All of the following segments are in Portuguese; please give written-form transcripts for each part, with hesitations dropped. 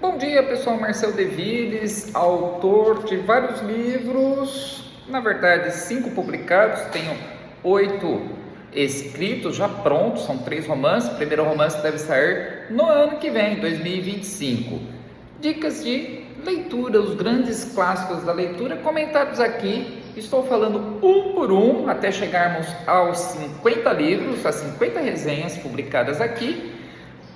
Bom dia, pessoal. Marcel Devides, autor de vários livros, na verdade 5 publicados, tenho 8 escritos já prontos, são 3 romances. O primeiro romance deve sair no ano que vem, 2025. Dicas de leitura, os grandes clássicos da leitura comentados aqui. Estou falando um por um até chegarmos aos 50 livros, às 50 resenhas publicadas aqui,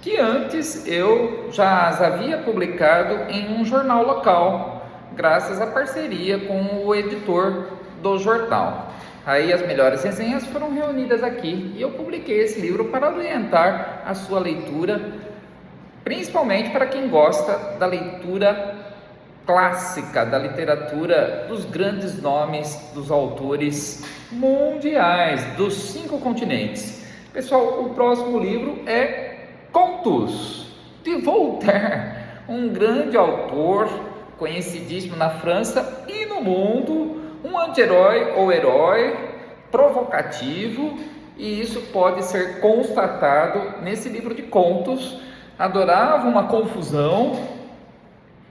que antes eu já as havia publicado em um jornal local, graças à parceria com o editor do jornal. Aí as melhores resenhas foram reunidas aqui e eu publiquei esse livro para orientar a sua leitura, principalmente para quem gosta da leitura clássica, da literatura dos grandes nomes dos autores mundiais, dos 5 continentes. Pessoal, o próximo livro é Contos, de Voltaire, um grande autor, conhecidíssimo na França e no mundo, um anti-herói ou herói, provocativo, e isso pode ser constatado nesse livro de contos. Adorava uma confusão,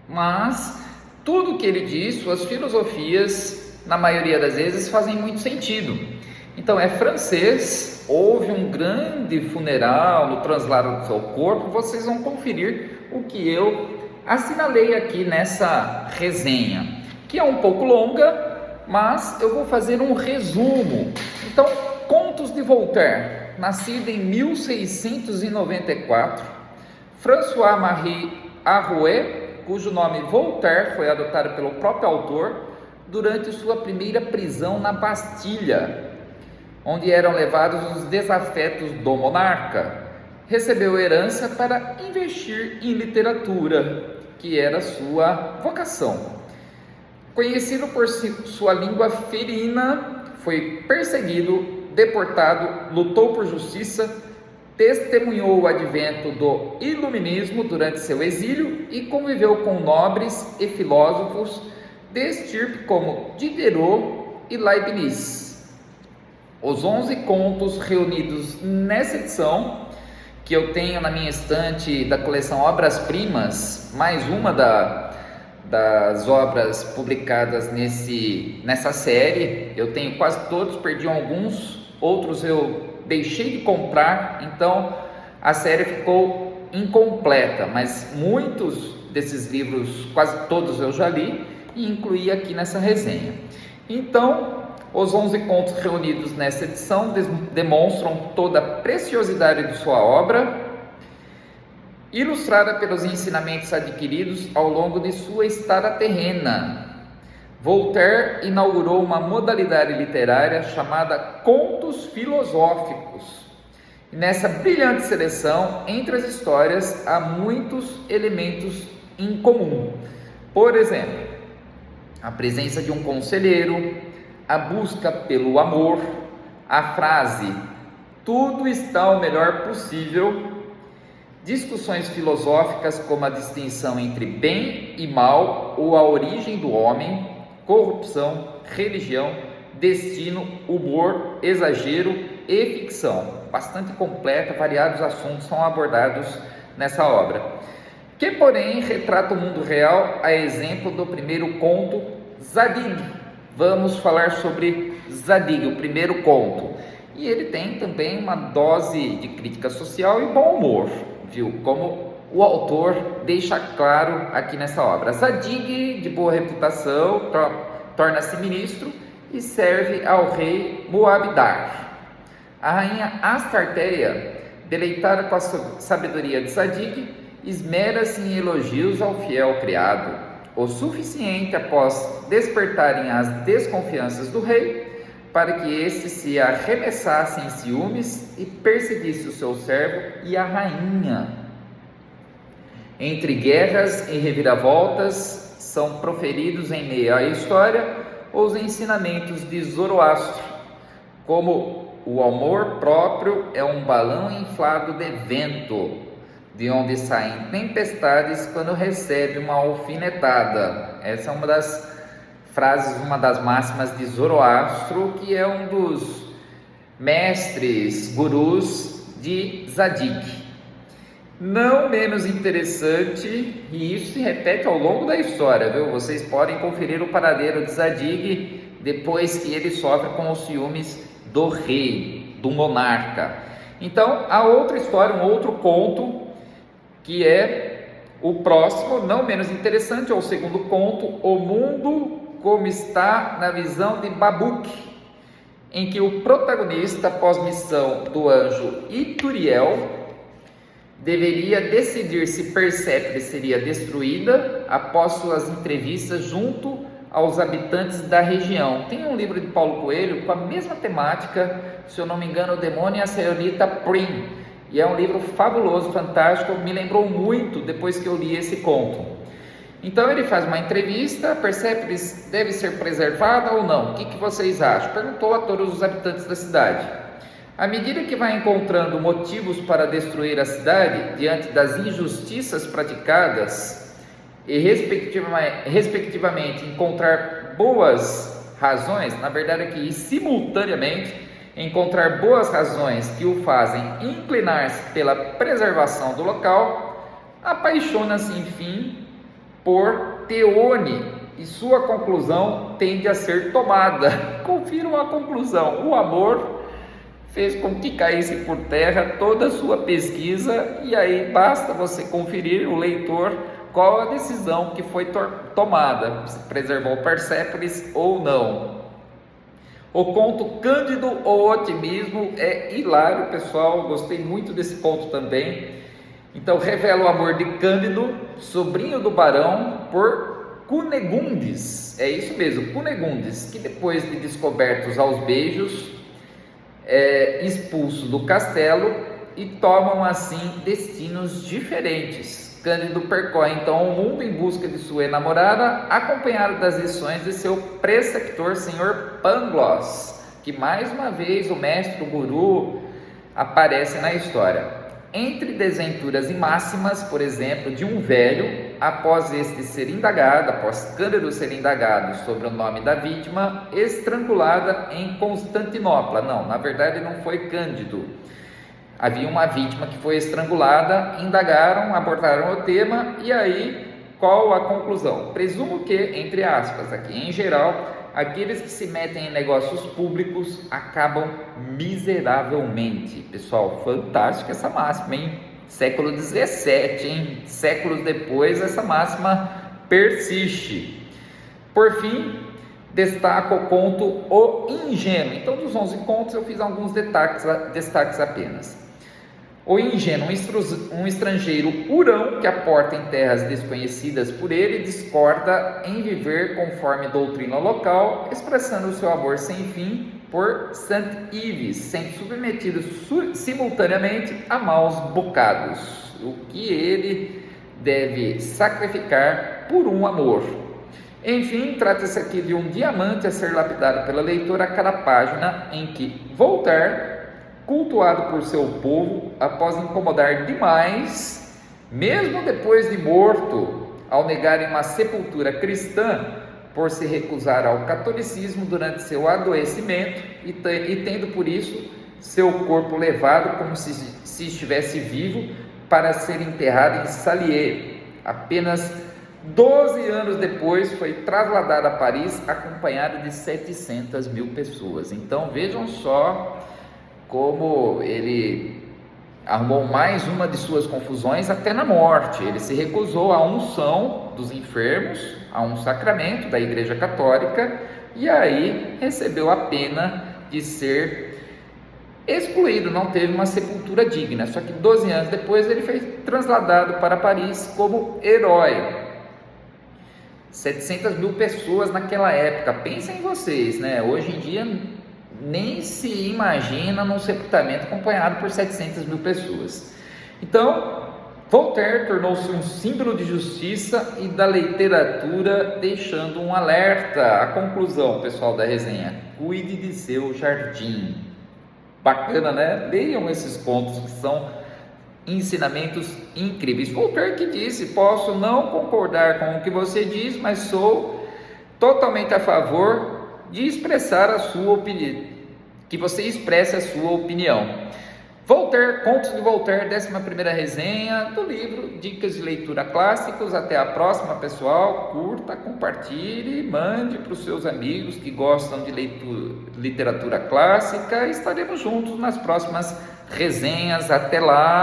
mas tudo que ele diz, suas filosofias, na maioria das vezes fazem muito sentido. Então é francês, houve um grande funeral no translado do seu corpo. Vocês vão conferir o que eu assinalei aqui nessa resenha, que é um pouco longa, mas eu vou fazer um resumo. Então, Contos de Voltaire, nascido em 1694, François-Marie Arouet, cujo nome Voltaire foi adotado pelo próprio autor durante sua primeira prisão na Bastilha, onde eram levados os desafetos do monarca. Recebeu herança para investir em literatura, que era sua vocação. Conhecido por sua língua ferina, foi perseguido, deportado, lutou por justiça, testemunhou o advento do iluminismo durante seu exílio e conviveu com nobres e filósofos de estirpe como Diderot e Leibniz. Os 11 contos reunidos nessa edição, que eu tenho na minha estante da coleção Obras Primas, mais uma das obras publicadas nessa série. Eu tenho quase todos, perdi alguns, outros eu deixei de comprar, então a série ficou incompleta, mas muitos desses livros, quase todos eu já li e incluí aqui nessa resenha. Então, os 11 contos reunidos nessa edição demonstram toda a preciosidade de sua obra, ilustrada pelos ensinamentos adquiridos ao longo de sua estada terrena. Voltaire inaugurou uma modalidade literária chamada contos filosóficos. E nessa brilhante seleção, entre as histórias, há muitos elementos em comum. Por exemplo, a presença de um conselheiro, a busca pelo amor, a frase "tudo está o melhor possível", discussões filosóficas como a distinção entre bem e mal ou a origem do homem, corrupção, religião, destino, humor, exagero e ficção. Bastante completa, variados assuntos são abordados nessa obra, que porém retrata o mundo real, a exemplo do primeiro conto, Zadig. Vamos falar sobre Zadig, o primeiro conto. E ele tem também uma dose de crítica social e bom humor, viu? Como o autor deixa claro aqui nessa obra. Zadig, de boa reputação, torna-se ministro e serve ao rei Moabdar. A rainha Astarteia, deleitada com a sabedoria de Zadig, esmera-se em elogios ao fiel criado, o suficiente após despertarem as desconfianças do rei, para que este se arremessasse em ciúmes e perseguisse o seu servo e a rainha. Entre guerras e reviravoltas, são proferidos em meio à história os ensinamentos de Zoroastro, como o amor próprio é um balão inflado de vento, de onde saem tempestades quando recebe uma alfinetada. Essa é uma das frases, uma das máximas de Zoroastro, que é um dos mestres, gurus de Zadig. Não menos interessante, e isso se repete ao longo da história, viu? Vocês podem conferir o paradeiro de Zadig depois que ele sofre com os ciúmes do rei, do monarca. Então, há outra história, um outro conto, que é o próximo, não menos interessante, é o segundo conto, O Mundo Como Está na Visão de Babuk, em que o protagonista, após missão do anjo Ituriel, deveria decidir se Persépolis seria destruída após suas entrevistas junto aos habitantes da região. Tem um livro de Paulo Coelho com a mesma temática, se eu não me engano, O Demônio e a Senhorita Prim, e é um livro fabuloso, fantástico, me lembrou muito depois que eu li esse conto. Então ele faz uma entrevista, Persépolis deve ser preservada ou não? O que vocês acham? Perguntou a todos os habitantes da cidade. À medida que vai encontrando motivos para destruir a cidade, diante das injustiças praticadas, e respectivamente encontrar boas razões, na verdade aqui simultaneamente, encontrar boas razões que o fazem inclinar-se pela preservação do local, apaixona-se enfim por Teone e sua conclusão tende a ser tomada. Confiram a conclusão: o amor fez com que caísse por terra toda a sua pesquisa, e aí basta você conferir, o leitor, qual a decisão que foi tomada, se preservou Persépolis ou não. O conto Cândido ou Otimismo é hilário, pessoal, gostei muito desse conto também. Então revela o amor de Cândido, sobrinho do barão, por Cunegundes, é isso mesmo, Cunegundes, que depois de descobertos aos beijos, é expulso do castelo e tomam assim destinos diferentes. Cândido percorre então o mundo em busca de sua enamorada, acompanhado das lições de seu preceptor, senhor Pangloss, que mais uma vez o mestre, o guru, aparece na história. Entre desventuras e máximas, por exemplo, de um velho, após Cândido ser indagado sobre o nome da vítima, estrangulada em Constantinopla. Não, na verdade não foi Cândido. Havia uma vítima que foi estrangulada, indagaram, abordaram o tema, e aí qual a conclusão? Presumo que, entre aspas, aqui em geral, aqueles que se metem em negócios públicos acabam miseravelmente. Pessoal, fantástica essa máxima, hein? Século XVII, hein? Séculos depois, essa máxima persiste. Por fim, destaco o conto O Ingênuo. Então, dos 11 contos, eu fiz alguns destaques apenas. O ingênuo, um estrangeiro hurão que aporta em terras desconhecidas por ele, discorda em viver conforme doutrina local, expressando o seu amor sem fim por Saint-Yves, sendo submetido simultaneamente a maus bocados, o que ele deve sacrificar por um amor. Enfim, trata-se aqui de um diamante a ser lapidado pela leitora a cada página, em que Voltaire, cultuado por seu povo, após incomodar demais, mesmo depois de morto, ao negarem uma sepultura cristã, por se recusar ao catolicismo durante seu adoecimento e tendo por isso seu corpo levado como se estivesse vivo para ser enterrado em Salier. Apenas 12 anos depois foi trasladado a Paris acompanhado de 700 mil pessoas. Então vejam só como ele arrumou mais uma de suas confusões até na morte. Ele se recusou à unção dos enfermos, a um sacramento da Igreja Católica, e aí recebeu a pena de ser excluído, não teve uma sepultura digna. Só que 12 anos depois ele foi trasladado para Paris como herói. 700 mil pessoas naquela época, pensem vocês, né? Hoje em dia nem se imagina num sepultamento acompanhado por 700 mil pessoas. Então, Voltaire tornou-se um símbolo de justiça e da literatura, deixando um alerta. A conclusão, pessoal da resenha: cuide de seu jardim. Bacana, né? Leiam esses contos que são ensinamentos incríveis. Voltaire que disse: posso não concordar com o que você diz, mas sou totalmente a favor de expressar a sua opinião, que você expresse a sua opinião. Voltaire, Contos de Voltaire, 11ª resenha do livro Dicas de Leitura Clássicos. Até a próxima, pessoal. Curta, compartilhe, mande para os seus amigos que gostam de literatura clássica. Estaremos juntos nas próximas resenhas. Até lá!